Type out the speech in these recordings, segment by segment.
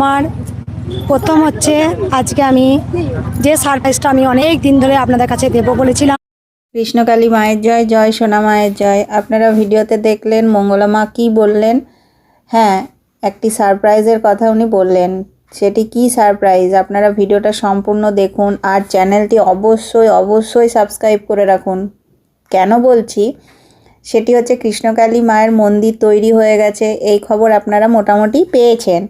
আমার প্রথম হচ্ছে আজকে আমি যে সারপ্রাইজটা আমি অনেক দিন ধরে আপনাদের কাছে দেব বলেছিলাম। কৃষ্ণকালী মায়ের জয়, জয় সোনা মায়ের জয়। আপনারা ভিডিওতে দেখলেন মঙ্গলা মা কী বললেন। হ্যাঁ, একটি সারপ্রাইজের কথা উনি বললেন। সেটি কি সারপ্রাইজ আপনারা ভিডিওটা সম্পূর্ণ দেখুন আর চ্যানেলটি অবশ্যই সাবস্ক্রাইব করে রাখুন। কেন বলছি, সেটি হচ্ছে কৃষ্ণকালী মায়ের মন্দির তৈরি হয়ে গেছে, এই খবর আপনারা মোটামুটি পেয়েছেন।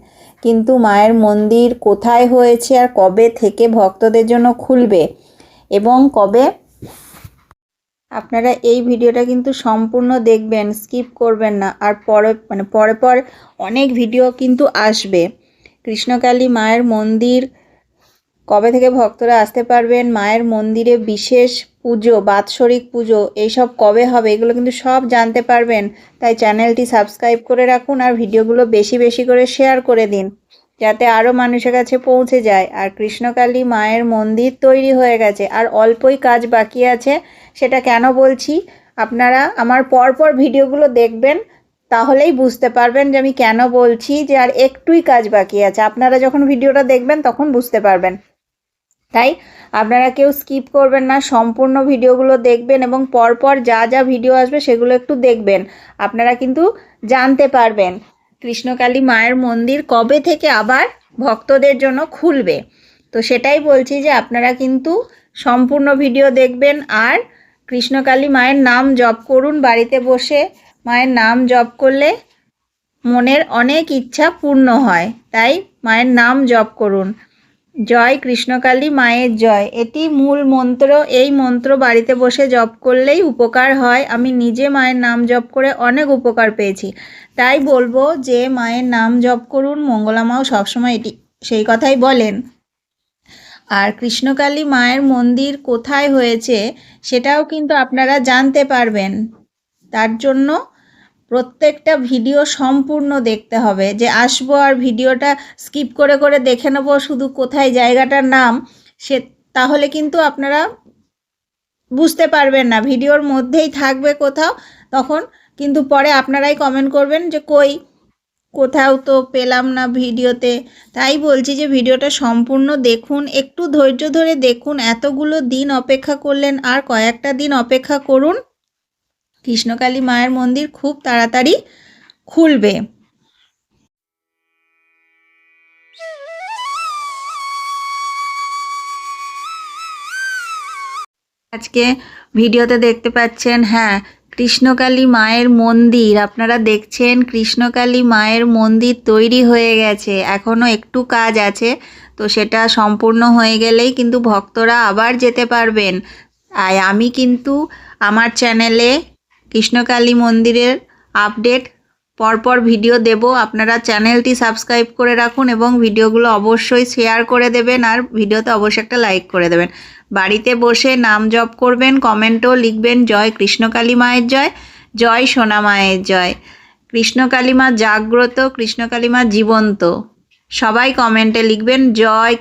কিন্তু মায়ের মন্দির কোথায় হয়েছে আর কবে থেকে ভক্তদের জন্য খুলবে এবং কবে, আপনারা এই ভিডিওটা কিন্তু সম্পূর্ণ দেখবেন, স্কিপ করবেন না। আর পরে অনেক ভিডিও কিন্তু আসবে। কৃষ্ণকালী মায়ের মন্দির কবে থেকে ভক্তরা আসতে পারবেন, মায়ের মন্দিরে বিশেষ পুজো, বাৎসরিক পুজো এইসব কবে হবে, এগুলো কিন্তু সব জানতে পারবেন। তাই চ্যানেলটি সাবস্ক্রাইব করে রাখুন আর ভিডিওগুলো বেশি করে শেয়ার করে দিন, যাতে আরও মানুষের কাছে পৌঁছে যায়। আর কৃষ্ণকালী মায়ের মন্দির তৈরি হয়ে গেছে, আর অল্পই কাজ বাকি আছে। সেটা কেন বলছি, আপনারা আমার পরপর ভিডিওগুলো দেখবেন, তাহলেই বুঝতে পারবেন যে আমি কেন বলছি যে আর একটুই কাজ বাকি আছে। আপনারা যখন ভিডিওটা দেখবেন তখন বুঝতে পারবেন। তাই আপনারা কেউ স্কিপ করবেন না, সম্পূর্ণ ভিডিওগুলো দেখবেন এবং পরপর যা ভিডিও আসবে সেগুলো একটু দেখবেন। আপনারা কিন্তু জানতে পারবেন কৃষ্ণকালী মায়ের মন্দির কবে থেকে আবার ভক্তদের জন্য খুলবে। তো সেটাই বলছি যে আপনারা কিন্তু সম্পূর্ণ ভিডিও দেখবেন আর কৃষ্ণকালী মায়ের নাম জপ করুন বাড়িতে বসে। মায়ের নাম জপ করলে মনের অনেক ইচ্ছা পূর্ণ হয়, তাই মায়ের নাম জপ করুন। জয় কৃষ্ণকালী মায়ের জয়, এটি মূল মন্ত্র। এই মন্ত্র বাড়িতে বসে জপ করলেই উপকার হয়। আমি নিজে মায়ের নাম জপ করে অনেক উপকার পেয়েছি, তাই বলবো যে মায়ের নাম জপ করুন। মঙ্গলা মাও সবসময় সেই কথাই বলেন। আর কৃষ্ণকালী মায়ের মন্দির কোথায় হয়েছে সেটাও কিন্তু আপনারা জানতে পারবেন। তার জন্য প্রত্যেকটা ভিডিও সম্পূর্ণ দেখতে হবে। যে আসবো আর ভিডিওটা স্কিপ করে দেখে নেব শুধু কোথায় জায়গাটার নাম, তাহলে কিন্তু আপনারা বুঝতে পারবেন না। ভিডিওর মধ্যেই থাকবে কোথাও, তখন কিন্তু পরে আপনারাই কমেন্ট করবেন যে কোথাও তো পেলাম না ভিডিওতে। তাই বলছি যে ভিডিওটা সম্পূর্ণ দেখুন, একটু ধৈর্য ধরে দেখুন। এতগুলো দিন অপেক্ষা করলেন, আর কয়েকটা দিন অপেক্ষা করুন। কৃষ্ণকালী মায়ের মন্দির খুব তাড়াতাড়ি খুলবে। আজকে ভিডিওতে দেখতে পাচ্ছেন, হ্যাঁ, কৃষ্ণকালী মায়ের মন্দির আপনারা দেখছেন। কৃষ্ণকালী মায়ের মন্দির তৈরি হয়ে গেছে, এখনও একটু কাজ আছে। তো সেটা সম্পূর্ণ হয়ে গেলেই কিন্তু ভক্তরা আবার যেতে পারবেন। আর আমি কিন্তু আমার চ্যানেলে কৃষ্ণকালী মন্দিরের আপডেট পরপর ভিডিও দেব। আপনারা চ্যানেলটি সাবস্ক্রাইব করে রাখুন এবং ভিডিওগুলো অবশ্যই শেয়ার করে দেবেন আর ভিডিওতে অবশ্যই একটা লাইক করে দেবেন। বাড়িতে বসে নাম জপ করবেন, কমেন্টও লিখবেন জয় কৃষ্ণকালী মায়ের জয়, জয় সোনা মায়ের জয়। কৃষ্ণকালী মা জাগ্রত, কৃষ্ণকালী মা জীবন্ত। সবাই কমেন্টে লিখবেন জয়।